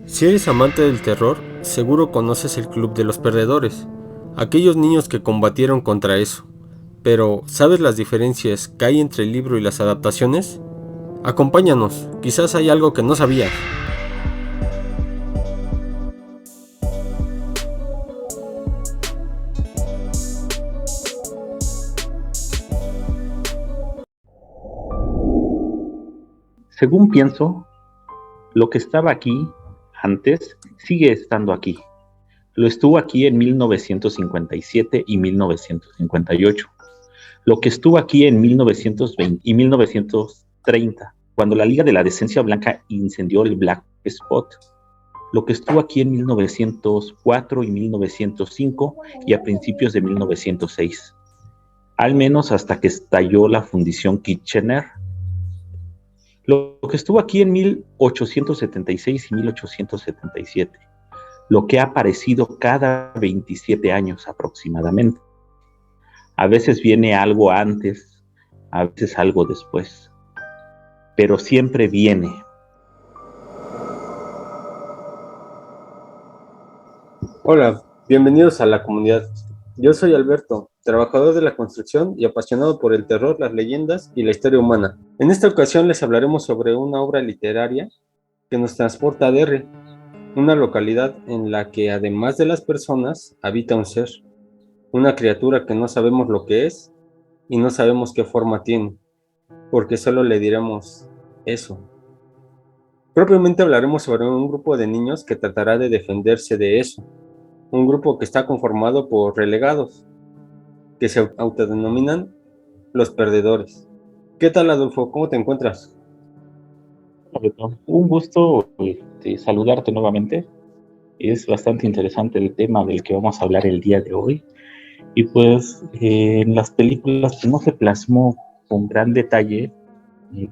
Si eres amante del terror, seguro conoces el Club de los Perdedores, aquellos niños que combatieron contra eso. Pero, ¿sabes las diferencias que hay entre el libro y las adaptaciones? Acompáñanos, quizás hay algo que no sabías. Según pienso, lo que estaba aquí antes sigue estando aquí. Lo estuvo aquí en 1957 y 1958. Lo que estuvo aquí en 1920 y 1930, cuando la Liga de la Decencia Blanca incendió el Black Spot. Lo que estuvo aquí en 1904 y 1905 y a principios de 1906. Al menos hasta que estalló la fundición Kitchener. Lo que estuvo aquí en 1876 y 1877, lo que ha aparecido cada 27 años aproximadamente. A veces viene algo antes, a veces algo después, pero siempre viene. Hola, bienvenidos a la comunidad. Yo soy Alberto, trabajador de la construcción y apasionado por el terror, las leyendas y la historia humana. En esta ocasión les hablaremos sobre una obra literaria que nos transporta a Derry, una localidad en la que además de las personas habita un ser, una criatura que no sabemos lo que es y no sabemos qué forma tiene, porque solo le diremos eso. Propiamente hablaremos sobre un grupo de niños que tratará de defenderse de eso. Un grupo que está conformado por relegados, que se autodenominan los perdedores. ¿Qué tal, Adolfo? ¿Cómo te encuentras? Un gusto saludarte nuevamente. Es bastante interesante el tema del que vamos a hablar el día de hoy. Y pues en las películas pues, no se plasmó con gran detalle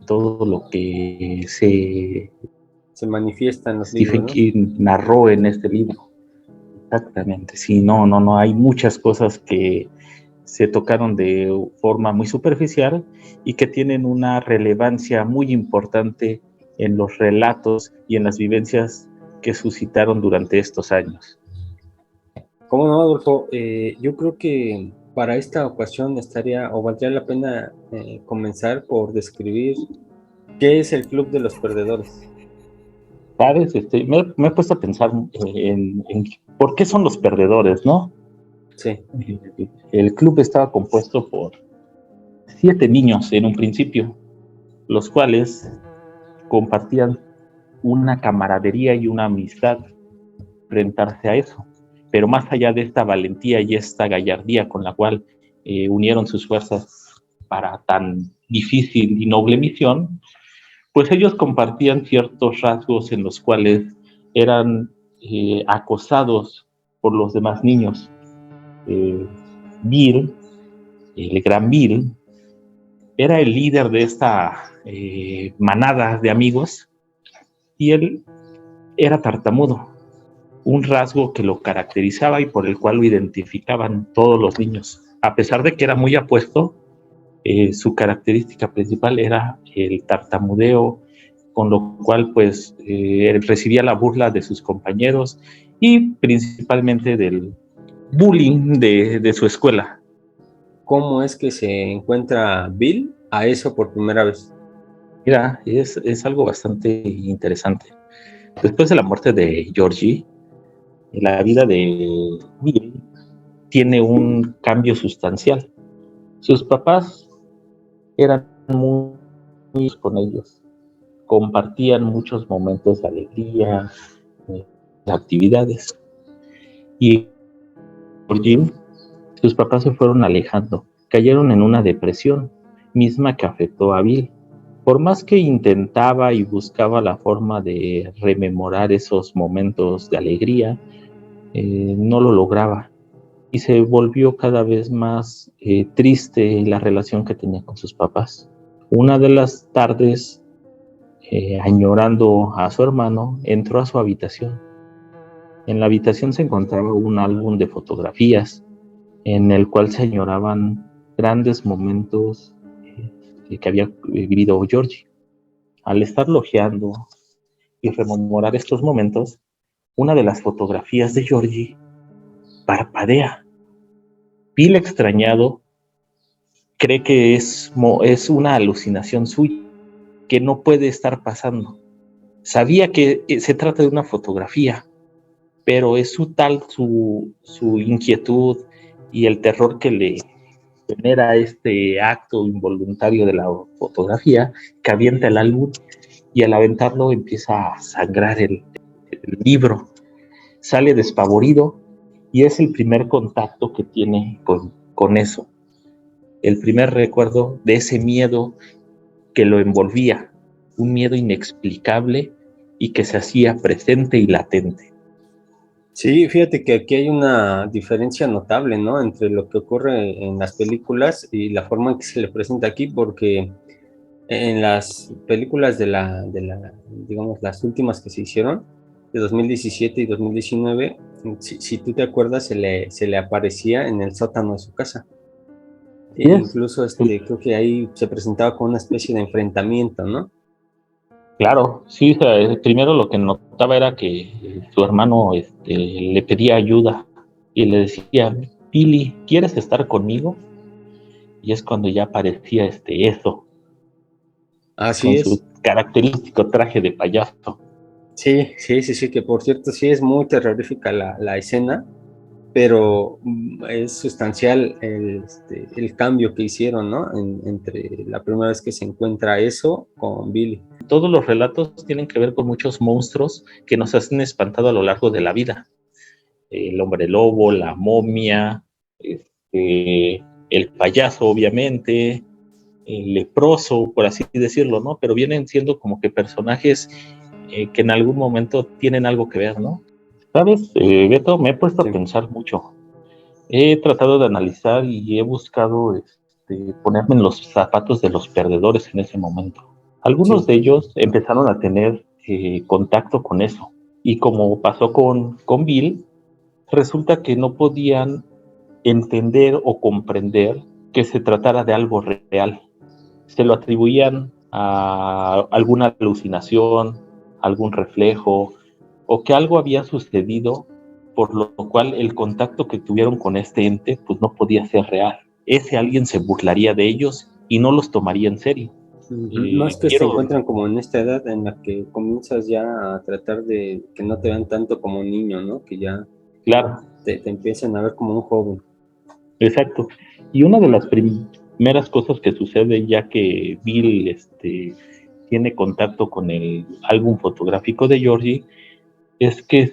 todo lo que Se manifiesta en los libros, Stephen ¿no? King narró en este libro. Exactamente, sí, no, hay muchas cosas que se tocaron de forma muy superficial y que tienen una relevancia muy importante en los relatos y en las vivencias que suscitaron durante estos años. ¿Cómo no, Adolfo? Yo creo que para esta ocasión estaría o valdría la pena comenzar por describir qué es el Club de los Perdedores. ¿Sabes? Me he puesto a pensar en por qué son los perdedores, ¿no? Sí. El club estaba compuesto por 7 niños en un principio, los cuales compartían una camaradería y una amistad enfrentarse a eso. Pero más allá de esta valentía y esta gallardía con la cual unieron sus fuerzas para tan difícil y noble misión, pues ellos compartían ciertos rasgos en los cuales eran acosados por los demás niños. Bill, el gran Bill, era el líder de esta manada de amigos y él era tartamudo, un rasgo que lo caracterizaba y por el cual lo identificaban todos los niños. A pesar de que era muy apuesto, su característica principal era el tartamudeo, con lo cual pues recibía la burla de sus compañeros y principalmente del bullying de su escuela. ¿Cómo es que se encuentra Bill a eso por primera vez? Mira, es algo bastante interesante. Después de la muerte de Georgie, la vida de Bill tiene un cambio sustancial. Sus papás eran muy con ellos, compartían muchos momentos de alegría, eh, actividades. Y por Jim, sus papás se fueron alejando, cayeron en una depresión, misma que afectó a Bill. Por más que intentaba y buscaba la forma de rememorar esos momentos de alegría, no lo lograba. Y se volvió cada vez más triste la relación que tenía con sus papás. Una de las tardes, añorando a su hermano, entró a su habitación. En la habitación se encontraba un álbum de fotografías en el cual se añoraban grandes momentos que había vivido Georgie. Al estar hojeando y rememorar estos momentos, una de las fotografías de Georgie parpadea. Bill, extrañado, cree que es una alucinación suya, que no puede estar pasando. Sabía que se trata de una fotografía, pero es su inquietud y el terror que le genera este acto involuntario de la fotografía, que avienta el álbum, y al aventarlo empieza a sangrar el libro. Sale despavorido y es el primer contacto que tiene con eso. El primer recuerdo de ese miedo que lo envolvía, un miedo inexplicable y que se hacía presente y latente. Sí, fíjate que aquí hay una diferencia notable, ¿no? Entre lo que ocurre en las películas y la forma en que se le presenta aquí, porque en las películas digamos, las últimas que se hicieron, de 2017 y 2019, si tú te acuerdas, se le aparecía en el sótano de su casa. E incluso creo que ahí se presentaba con una especie de enfrentamiento, ¿no? Claro, sí, o sea, primero lo que notaba era que su hermano le pedía ayuda y le decía, Billy, ¿quieres estar conmigo? Y es cuando ya aparecía eso, Así con es. su característico traje de payaso. Sí, que por cierto sí es muy terrorífica la escena, pero es sustancial el cambio que hicieron, ¿no? Entre la primera vez que se encuentra eso con Billy. Todos los relatos tienen que ver con muchos monstruos que nos han espantado a lo largo de la vida. El hombre lobo, la momia, el payaso, obviamente, el leproso, por así decirlo, ¿no? Pero vienen siendo como que personajes que en algún momento tienen algo que ver, ¿no? ¿Sabes, Beto? Me he puesto a pensar mucho. He tratado de analizar y he buscado ponerme en los zapatos de los perdedores en ese momento. Algunos de ellos empezaron a tener contacto con eso. Y como pasó con Bill, resulta que no podían entender o comprender que se tratara de algo real. Se lo atribuían a alguna alucinación, algún reflejo, o que algo había sucedido, por lo cual el contacto que tuvieron con este ente pues no podía ser real. Ese alguien se burlaría de ellos y no los tomaría en serio. Más que se encuentran como en esta edad en la que comienzas ya a tratar de que no te vean tanto como un niño, ¿no? Que ya claro, te empiezan a ver como un joven. Exacto. Y una de las primeras cosas que sucede ya que Bill tiene contacto con el álbum fotográfico de Georgie es que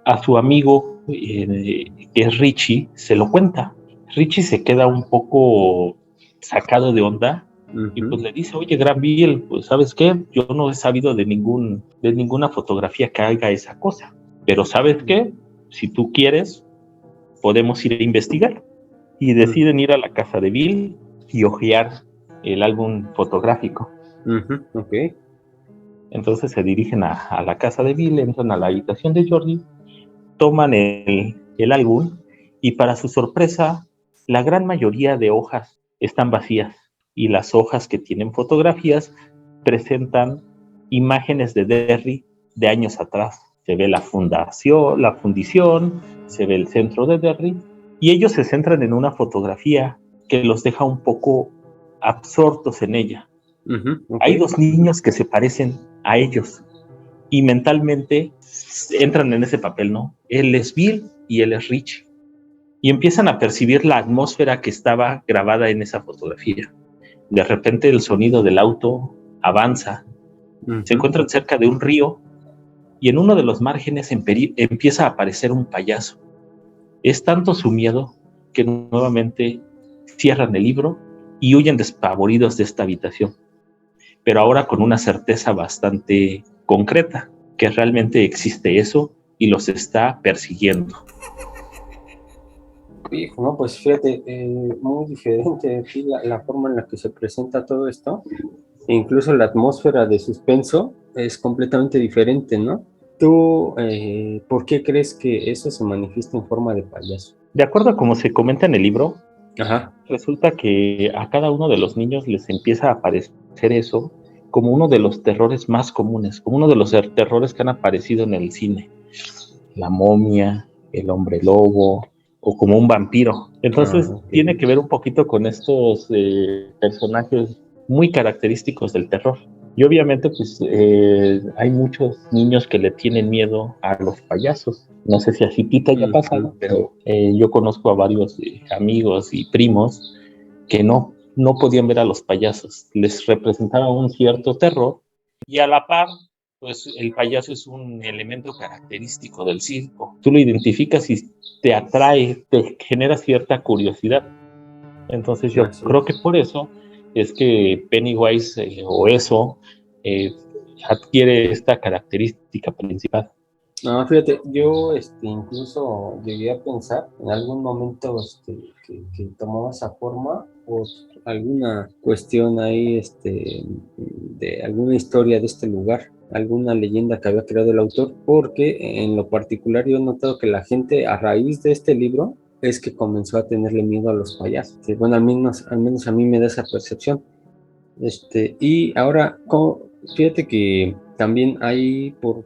a su amigo, que es Richie, se lo cuenta. Richie se queda un poco sacado de onda y pues le dice, oye, Gran Bill, pues ¿sabes qué? Yo no he sabido de ninguna fotografía que haga esa cosa. Pero ¿sabes qué? Si tú quieres, podemos ir a investigar. Y deciden ir a la casa de Bill y hojear el álbum fotográfico. Okay. Entonces se dirigen a la casa de Bill, entran a la habitación de Georgie, toman el álbum y para su sorpresa, la gran mayoría de hojas están vacías y las hojas que tienen fotografías presentan imágenes de Derry de años atrás. Se ve la fundición, se ve el centro de Derry y ellos se centran en una fotografía que los deja un poco absortos en ella. Okay. Hay dos niños que se parecen a ellos y mentalmente entran en ese papel, ¿no? Él es Bill y él es Rich. Y empiezan a percibir la atmósfera que estaba grabada en esa fotografía. De repente el sonido del auto avanza. Se encuentran cerca de un río y en uno de los márgenes empieza a aparecer un payaso. Es tanto su miedo que nuevamente cierran el libro y huyen despavoridos de esta habitación. Pero ahora con una certeza bastante concreta, que realmente existe eso y los está persiguiendo. No, pues fíjate, muy diferente aquí la forma en la que se presenta todo esto, e incluso la atmósfera de suspenso es completamente diferente, ¿no? ¿Tú por qué crees que eso se manifiesta en forma de payaso? De acuerdo a como se comenta en el libro, resulta que a cada uno de los niños les empieza a aparecer eso como uno de los terrores más comunes, como uno de los terrores que han aparecido en el cine. La momia, el hombre lobo, o como un vampiro. Entonces tiene que ver un poquito con estos personajes muy característicos del terror. Y obviamente pues hay muchos niños que le tienen miedo a los payasos. No sé si a ti te haya pasado, pero yo conozco a varios amigos y primos que no podían ver a los payasos. Les representaba un cierto terror y a la par pues el payaso es un elemento característico del circo. Tú lo identificas y te atrae, te genera cierta curiosidad. Entonces yo creo que por eso es que Pennywise o eso adquiere esta característica principal. No, fíjate, yo incluso llegué a pensar en algún momento que tomaba esa forma por alguna cuestión ahí de alguna historia de este lugar, alguna leyenda que había creado el autor, porque en lo particular yo he notado que la gente a raíz de este libro es que comenzó a tenerle miedo a los payasos. Que, bueno, al menos a mí me da esa percepción. Y ahora, fíjate que también hay por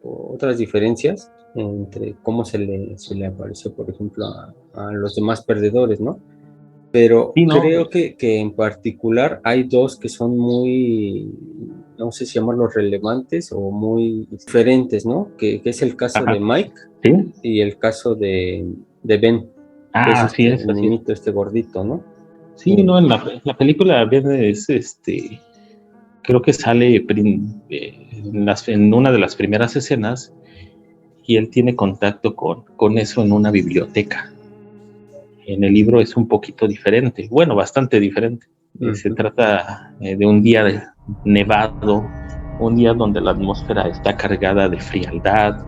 otras diferencias entre cómo se le apareció, por ejemplo, a los demás perdedores, ¿no? Pero sí, no, creo que en particular hay dos que son muy, no sé si llamarlos relevantes o muy diferentes, ¿no? Que es el caso de Mike, ¿sí? Y el caso de Ben. Así es, el niñito, este gordito, ¿no? Sí, no, en la película Ben es creo que sale en una de las primeras escenas y él tiene contacto con eso en una biblioteca. En el libro es un poquito diferente, bueno, bastante diferente. Se trata de un día nevado, un día donde la atmósfera está cargada de frialdad,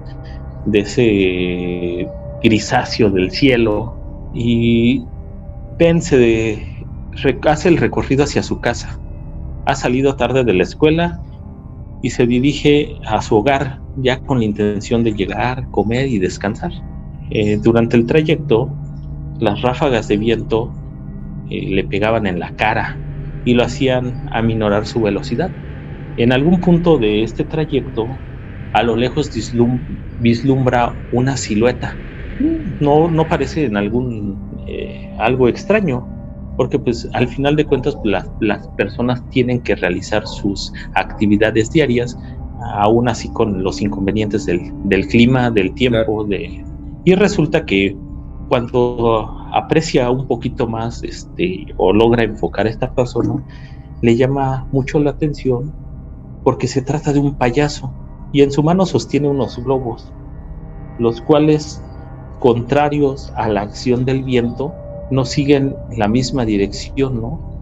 de ese grisáceo del cielo, y Ben hace el recorrido hacia su casa. Ha salido tarde de la escuela y se dirige a su hogar ya con la intención de llegar, comer y descansar. Durante el trayecto, las ráfagas de viento le pegaban en la cara y lo hacían aminorar su velocidad. En algún punto de este trayecto, a lo lejos vislumbra una silueta. No parece en algo extraño, porque pues al final de cuentas las personas tienen que realizar sus actividades diarias, aún así con los inconvenientes del clima, del tiempo, claro. Y resulta que cuando aprecia un poquito más o logra enfocar a esta persona, le llama mucho la atención porque se trata de un payaso y en su mano sostiene unos globos, los cuales, contrarios a la acción del viento, no siguen la misma dirección, ¿no?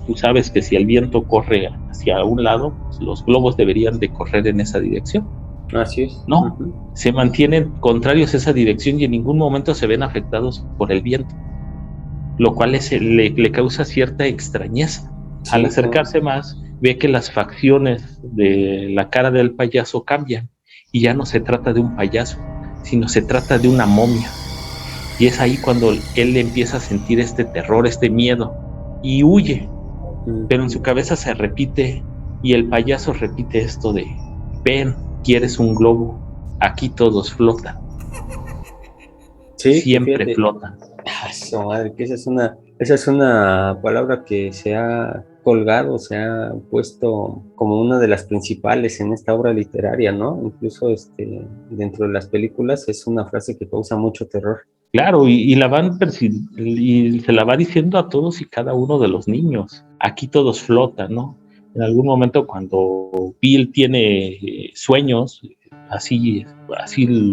Tú sabes que si el viento corre hacia un lado, pues los globos deberían de correr en esa dirección. Así es. No, se mantienen contrarios a esa dirección y en ningún momento se ven afectados por el viento, lo cual le causa cierta extrañeza. Sí, al acercarse más, ve que las facciones de la cara del payaso cambian y ya no se trata de un payaso, sino se trata de una momia. Y es ahí cuando él empieza a sentir este terror, este miedo, y huye. Pero en su cabeza se repite, y el payaso repite esto de: ven, quieres un globo, aquí todos flotan. Sí, siempre flotan. Eso, madre, que esa es una palabra que se ha colgado, se ha puesto como una de las principales en esta obra literaria, ¿no? Incluso dentro de las películas es una frase que causa mucho terror. Claro, y se la va diciendo a todos y cada uno de los niños. Aquí todos flotan, ¿no? En algún momento cuando Bill tiene sueños, así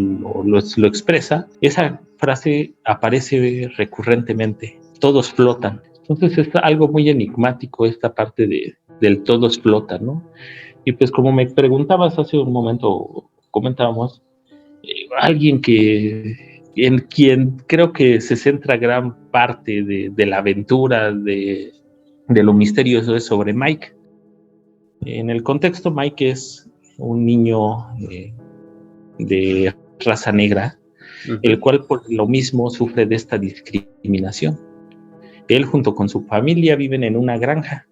lo expresa, esa frase aparece recurrentemente: todos flotan. Entonces es algo muy enigmático esta parte del todos flotan, ¿no? Y pues como me preguntabas hace un momento, comentábamos, alguien en quien creo que se centra gran parte de la aventura, de lo misterioso, es sobre Mike. En el contexto, Mike es un niño de raza negra, el cual por lo mismo sufre de esta discriminación. Él junto con su familia viven en una granja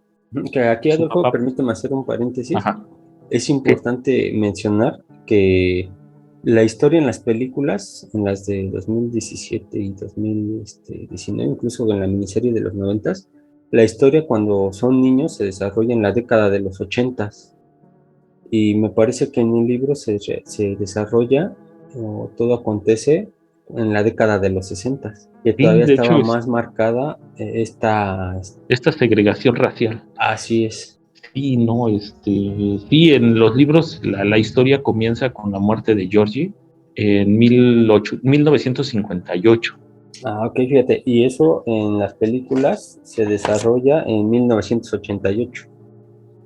Que aquí, Su Adolfo, papá, permíteme hacer un paréntesis. ajá, Es ¿qué? importante mencionar que la historia en las películas, en las de 2017 y 2019, incluso en la miniserie de los 90, la historia cuando son niños se desarrolla en la década de los 80 y me parece que en el libro se desarrolla o todo acontece en la década de los 60, que Sí, todavía de hecho, estaba más marcada esta... esta segregación racial. Así es. Sí, no, sí, en los libros la historia comienza con la muerte de Georgie en 1958. Ah, ok, fíjate, y eso en las películas se desarrolla en 1988.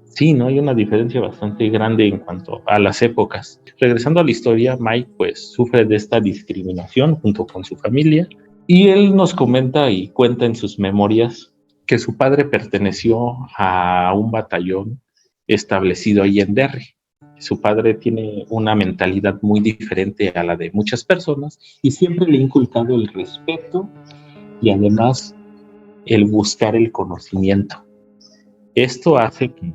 Sí, no hay una diferencia bastante grande en cuanto a las épocas. Regresando a la historia, Mike pues sufre de esta discriminación junto con su familia y él nos comenta y cuenta en sus memorias que su padre perteneció a un batallón establecido ahí en Derry. Su padre tiene una mentalidad muy diferente a la de muchas personas y siempre le ha inculcado el respeto y además el buscar el conocimiento. Esto hace que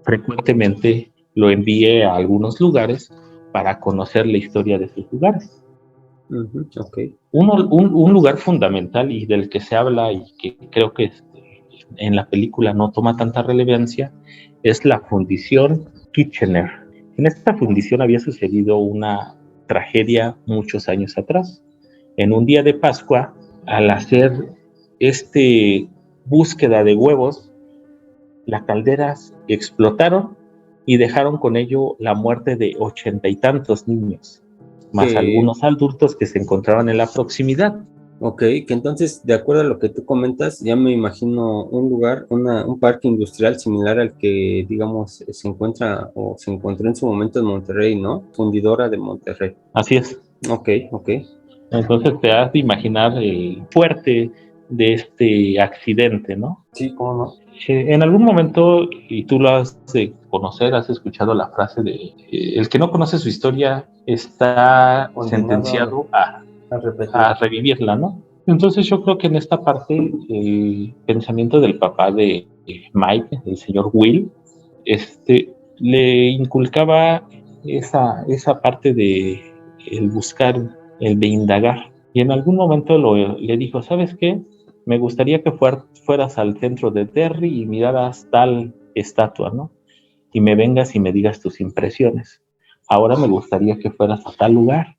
frecuentemente lo envíe a algunos lugares para conocer la historia de sus lugares. Ok. Un lugar fundamental y del que se habla y que creo que en la película no toma tanta relevancia es la fundición Kitchener. En esta fundición había sucedido una tragedia muchos años atrás. En un día de Pascua, al hacer este búsqueda de huevos, las calderas explotaron y dejaron con ello la muerte de 80 y tantos niños, más Que, algunos adultos que se encontraban en la proximidad. ok, que entonces, de acuerdo a lo que tú comentas, ya me imagino un lugar, un parque industrial similar al que, digamos, se encuentra o se encontró en su momento en Monterrey, ¿no? Fundidora de Monterrey. Así es. Ok, ok. Entonces te has de imaginar el fuerte de este accidente, ¿no? Sí, cómo no. En algún momento, y tú lo has de conocer, has escuchado la frase de el que no conoce su historia está Condenado sentenciado a a repetir. revivirla, ¿no? Entonces yo creo que en esta parte el pensamiento del papá de Mike, el señor Will, le inculcaba esa parte de el buscar, el de indagar. Y en algún momento le dijo, ¿sabes qué? Me gustaría que fueras al centro de Derry y miraras tal estatua, ¿no? Y me vengas y me digas tus impresiones. Ahora me gustaría que fueras a tal lugar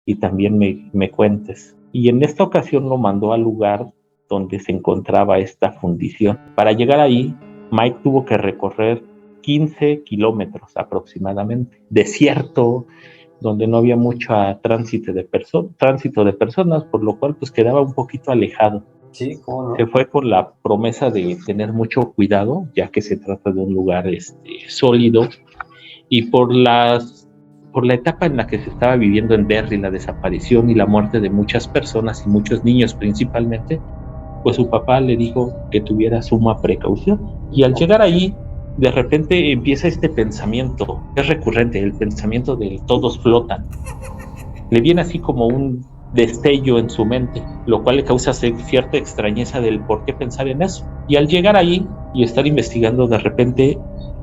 y también me cuentes. Y en esta ocasión lo mandó al lugar donde se encontraba esta fundición. Para llegar ahí, Mike tuvo que recorrer 15 kilómetros aproximadamente. Desierto, donde no había mucho tránsito de personas, por lo cual pues quedaba un poquito alejado. Sí, cómo Se no. fue con la promesa de tener mucho cuidado, ya que se trata de un lugar sólido y por la etapa en la que se estaba viviendo en Derry, la desaparición y la muerte de muchas personas y muchos niños principalmente, pues su papá le dijo que tuviera suma precaución. Y al llegar allí, de repente empieza este pensamiento, es recurrente, el pensamiento de todos flotan. Le viene así como un destello en su mente, lo cual le causa cierta extrañeza del por qué pensar en eso. Y al llegar ahí y estar investigando, de repente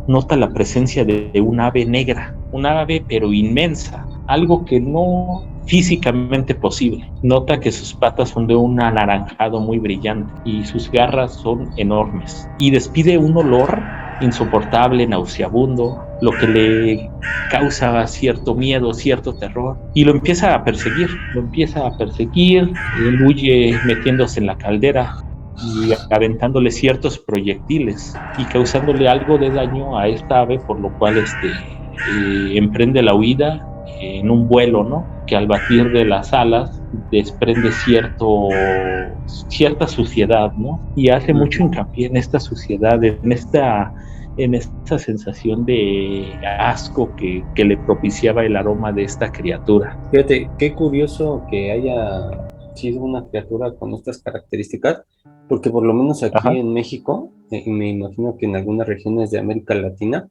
nota la presencia de un ave negra, un ave pero inmensa, algo que no físicamente posible. Nota que sus patas son de un anaranjado muy brillante y sus garras son enormes. Y despide un olor insoportable, nauseabundo, lo que le causa cierto miedo, cierto terror, y lo empieza a perseguir, él huye metiéndose en la caldera y aventándole ciertos proyectiles y causándole algo de daño a esta ave, por lo cual emprende la huida en un vuelo, ¿no? Que al batir de las alas desprende cierta suciedad, ¿no? Y hace mucho hincapié en esta suciedad, en esta sensación de asco que le propiciaba el aroma de esta criatura. Fíjate, qué curioso que haya sido una criatura con estas características, porque por lo menos aquí Ajá. en México, y me imagino que en algunas regiones de América Latina,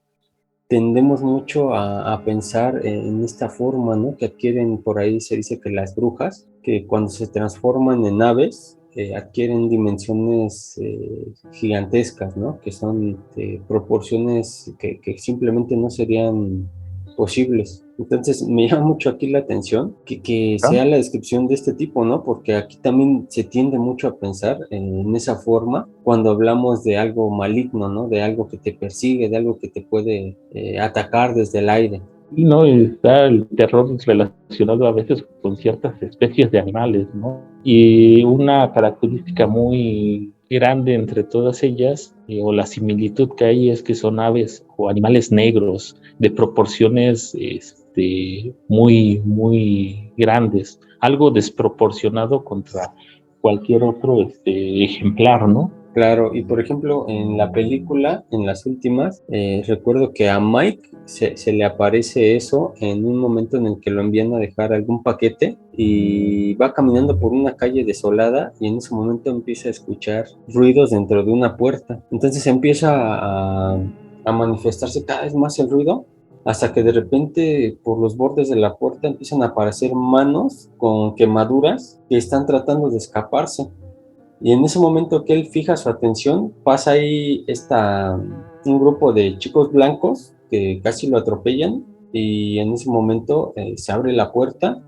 tendemos mucho a pensar en esta forma, ¿no? Que adquieren por ahí, se dice que las brujas, que cuando se transforman en aves, adquieren dimensiones gigantescas, ¿no? Que son proporciones que simplemente no serían posibles. Entonces me llama mucho aquí la atención que sea la descripción de este tipo, ¿no? Porque aquí también se tiende mucho a pensar en esa forma cuando hablamos de algo maligno, ¿no? De algo que te persigue, de algo que te puede atacar desde el aire. Y no está el terror relacionado a veces con ciertas especies de animales, ¿no? Y una característica muy grande entre todas ellas, o la similitud que hay, es que son aves o animales negros de proporciones muy, muy grandes, algo desproporcionado contra cualquier otro ejemplar, ¿no? Claro, y por ejemplo, en la película, en las últimas, recuerdo que a Mike se le aparece eso en un momento en el que lo envían a dejar algún paquete y va caminando por una calle desolada y en ese momento empieza a escuchar ruidos dentro de una puerta. Entonces empieza a manifestarse cada vez más el ruido hasta que de repente por los bordes de la puerta empiezan a aparecer manos con quemaduras que están tratando de escaparse. Y en ese momento que él fija su atención, pasa ahí un grupo de chicos blancos que casi lo atropellan y en ese momento se abre la puerta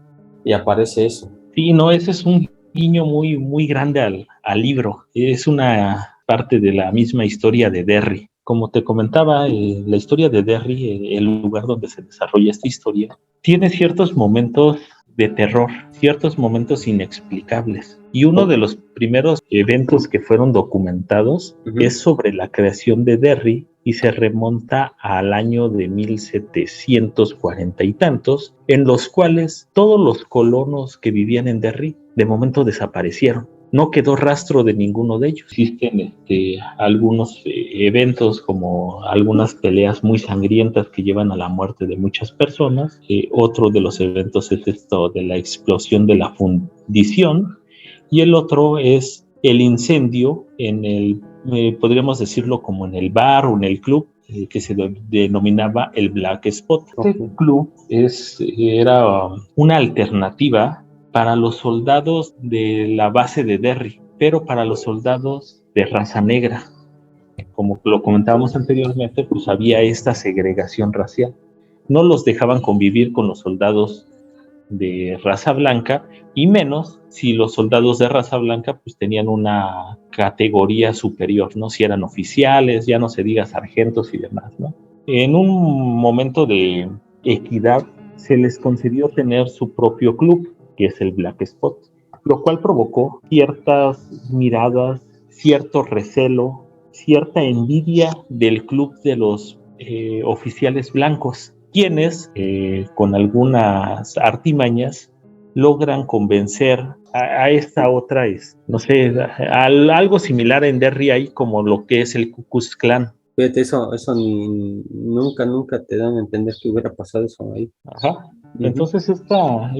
y aparece eso. Sí, no, ese es un guiño muy, muy grande al libro. Es una parte de la misma historia de Derry. Como te comentaba, la historia de Derry, el lugar donde se desarrolla esta historia, tiene ciertos momentos de terror, ciertos momentos inexplicables. Y uno de los primeros eventos que fueron documentados es sobre la creación de Derry y se remonta al año de 1740 y tantos, en los cuales todos los colonos que vivían en Derry de momento desaparecieron. No quedó rastro de ninguno de ellos. Existen algunos eventos, como algunas peleas muy sangrientas que llevan a la muerte de muchas personas. Otro de los eventos es esto de la explosión de la fundición, y el otro es el incendio en el, podríamos decirlo como en el bar o en el club, que se denominaba el Black Spot. Este club era una alternativa para los soldados de la base de Derry, pero para los soldados de raza negra. Como lo comentábamos anteriormente, pues había esta segregación racial. No los dejaban convivir con los soldados de raza blanca, y menos si los soldados de raza blanca pues tenían una categoría superior, ¿no? Si eran oficiales, ya no se diga sargentos y demás, ¿no? En un momento de equidad se les concedió tener su propio club, que es el Black Spot, lo cual provocó ciertas miradas, cierto recelo, cierta envidia del club de los oficiales blancos, quienes con algunas artimañas logran convencer a esta otra, no sé, algo similar en Derry ahí como lo que es el Ku Klux Klan. Fíjate, eso nunca te dan a entender que hubiera pasado eso ahí. Ajá. Entonces esta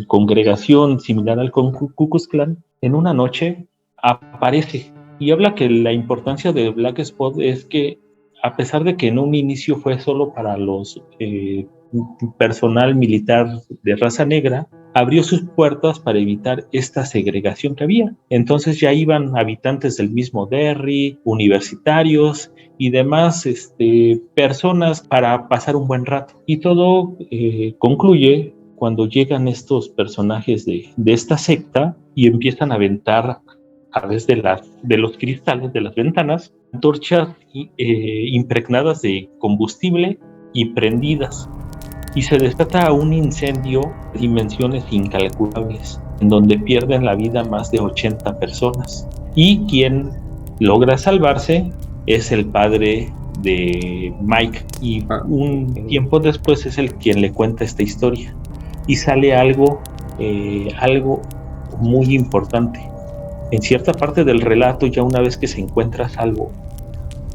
congregación similar al Ku Klux Klan en una noche aparece y habla que la importancia del Black Spot es que, a pesar de que en un inicio fue solo para los personal militar de raza negra, abrió sus puertas para evitar esta segregación que había. Entonces ya iban habitantes del mismo Derry, universitarios y demás personas para pasar un buen rato. Y todo concluye cuando llegan estos personajes de esta secta y empiezan a aventar a través de los cristales de las ventanas antorchas impregnadas de combustible y prendidas. Y se desata un incendio de dimensiones incalculables, en donde pierden la vida más de 80 personas. Y quien logra salvarse es el padre de Mike, y un tiempo después es el quien le cuenta esta historia. Y sale algo muy importante. En cierta parte del relato, ya una vez que se encuentra a salvo,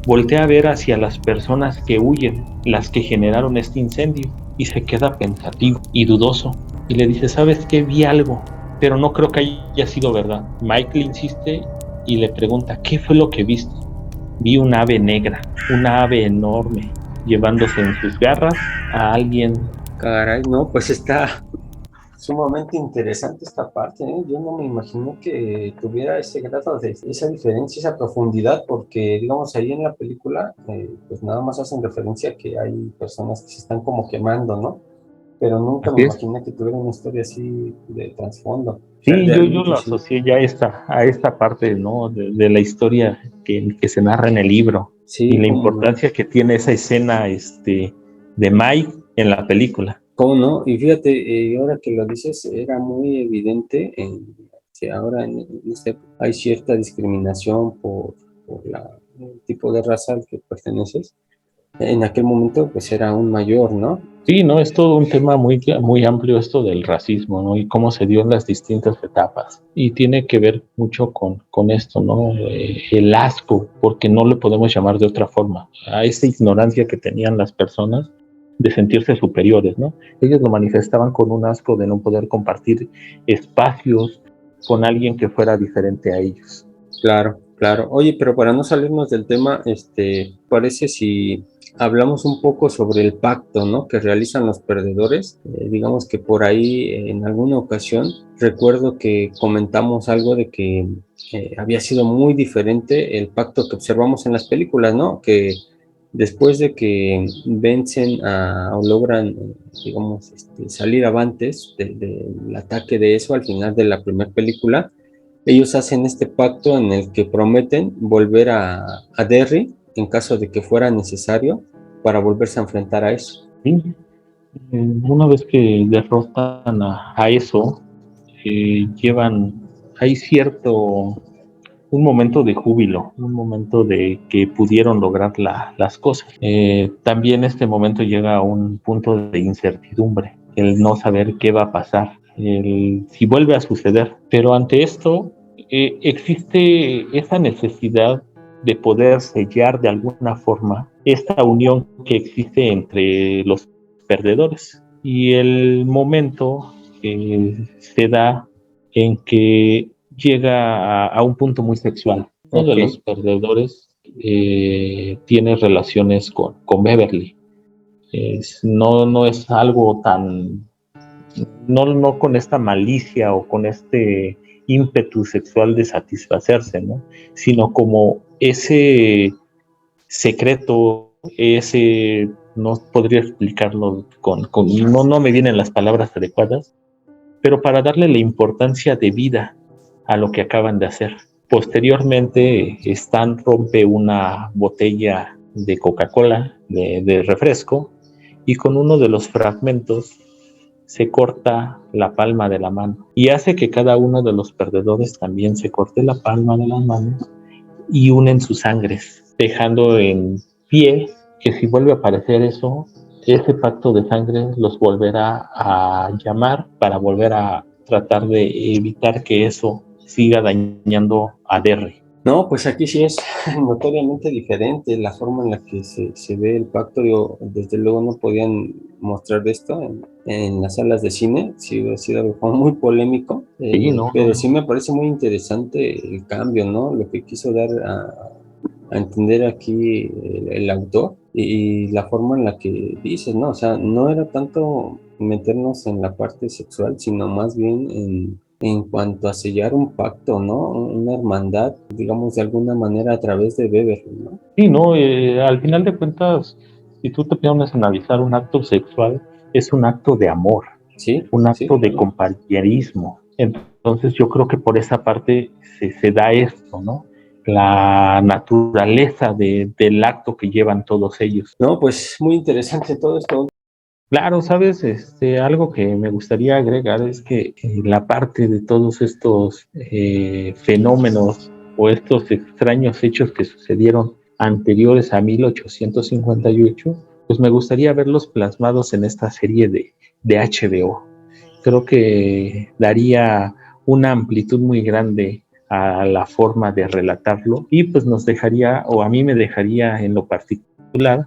voltea a ver hacia las personas que huyen, las que generaron este incendio, y se queda pensativo y dudoso. Y le dice, ¿sabes qué? Vi algo, pero no creo que haya sido verdad. Mike le insiste y le pregunta, ¿qué fue lo que viste? Vi un ave negra, una ave enorme, llevándose en sus garras a alguien. Caray, no, pues está Sumamente interesante esta parte, ¿eh? Yo no me imaginé que tuviera ese grado de esa diferencia, esa profundidad, porque digamos ahí en la película, pues nada más hacen referencia a que hay personas que se están como quemando, ¿no? Pero nunca me Así es. imaginé que tuviera una historia así de trasfondo. Sí, yo Realmente lo sí. asocié ya a esta parte, ¿no? De la historia que se narra en el libro y Sí, la cómo no. importancia que tiene esa escena de Mike en la película. ¿Cómo no? Y fíjate, ahora que lo dices, era muy evidente que ahora en este hay cierta discriminación por el tipo de raza al que perteneces. En aquel momento, pues era aún mayor, ¿no? Sí, no, es todo un tema muy amplio esto del racismo, ¿no? Y cómo se dio en las distintas etapas. Y tiene que ver mucho con esto, ¿no? El asco, porque no le podemos llamar de otra forma, a esa ignorancia que tenían las personas de sentirse superiores, ¿no? Ellos lo manifestaban con un asco de no poder compartir espacios con alguien que fuera diferente a ellos. Claro, claro. Oye, pero para no salirnos del tema, parece si hablamos un poco sobre el pacto, ¿no? Que realizan los perdedores. Digamos que por ahí en alguna ocasión recuerdo que comentamos algo de que había sido muy diferente el pacto que observamos en las películas, ¿no? Que después de que vencen o logran, digamos, salir avantes del ataque de eso al final de la primera película, ellos hacen este pacto en el que prometen volver a Derry en caso de que fuera necesario para volverse a enfrentar a eso. ¿Sí? Una vez que derrotan a eso, hay un momento de júbilo, un momento de que pudieron lograr las cosas. También este momento llega a un punto de incertidumbre, el no saber qué va a pasar, si vuelve a suceder. Pero ante esto existe esa necesidad de poder sellar de alguna forma esta unión que existe entre los perdedores. Y el momento se da en que llega a un punto muy sexual. Uno de los Ok. perdedores tiene relaciones con Beverly. No es algo tan, no con esta malicia o con este ímpetu sexual de satisfacerse, ¿no? Sino como ese secreto, no podría explicarlo no me vienen las palabras adecuadas, pero para darle la importancia de vida a lo que acaban de hacer. Posteriormente, Stan rompe una botella de Coca-Cola, de refresco, y con uno de los fragmentos se corta la palma de la mano y hace que cada uno de los perdedores también se corte la palma de las manos y unen sus sangres, dejando en pie que si vuelve a aparecer eso, ese pacto de sangre los volverá a llamar para volver a tratar de evitar que eso siga dañando a Derry. No, pues aquí sí es notoriamente diferente la forma en la que se ve el pacto. Yo, desde luego no podían mostrar esto en las salas de cine, sí hubiera sido algo como muy polémico, Sí, no, pero sí me parece muy interesante el cambio, ¿no? Lo que quiso dar a entender aquí el autor y la forma en la que dices, ¿no? O sea, no era tanto meternos en la parte sexual, sino más bien en cuanto a sellar un pacto, ¿no? Una hermandad, digamos, de alguna manera a través de Beverly, ¿no? sí, no, al final de cuentas, si tú te pones a analizar un acto sexual, es un acto de amor, Sí, un sí, acto de claro. compañerismo. Entonces yo creo que por esa parte se da esto, ¿no? La naturaleza del acto que llevan todos ellos. No, pues muy interesante todo esto. Claro, sabes, algo que me gustaría agregar es que la parte de todos estos fenómenos o estos extraños hechos que sucedieron anteriores a 1858, pues me gustaría verlos plasmados en esta serie de HBO. Creo que daría una amplitud muy grande a la forma de relatarlo y pues nos dejaría, o a mí me dejaría en lo particular,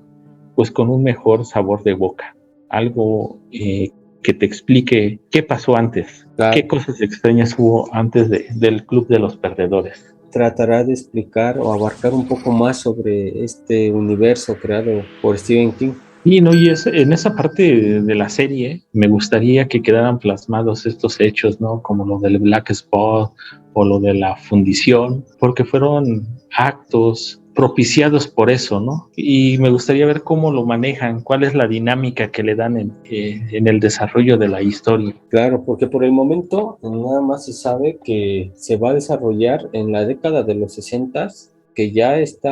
pues con un mejor sabor de boca. Algo que te explique qué pasó antes, qué Claro, cosas extrañas hubo antes del Club de los Perdedores. tratará de explicar o abarcar un poco más sobre este universo creado por Stephen King. Y no, en esa parte de la serie me gustaría que quedaran plasmados estos hechos, ¿no? Como lo del Black Spot o lo de la fundición, porque fueron actos propiciados por eso, ¿no? Y me gustaría ver cómo lo manejan, cuál es la dinámica que le dan en el desarrollo de la historia. Claro, porque por el momento nada más se sabe que se va a desarrollar en la década de los 60, que ya está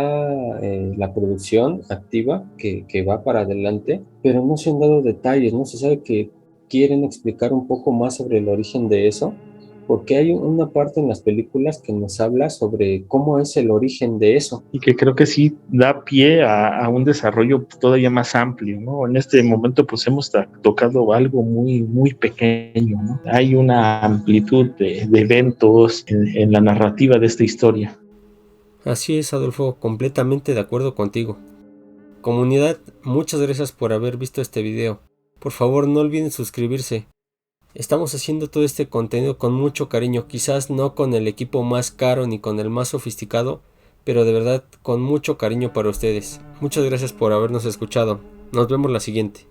la producción activa, que va para adelante, pero no se han dado detalles, no se sabe que quieren explicar un poco más sobre el origen de eso, porque hay una parte en las películas que nos habla sobre cómo es el origen de eso. Y que creo que sí da pie a un desarrollo todavía más amplio, ¿no? En este momento pues hemos tocado algo muy, muy pequeño, ¿no? Hay una amplitud de eventos en la narrativa de esta historia. Así es, Adolfo, completamente de acuerdo contigo. Comunidad, muchas gracias por haber visto este video. Por favor, no olviden suscribirse. Estamos haciendo todo este contenido con mucho cariño, quizás no con el equipo más caro ni con el más sofisticado, pero de verdad con mucho cariño para ustedes. Muchas gracias por habernos escuchado. Nos vemos la siguiente.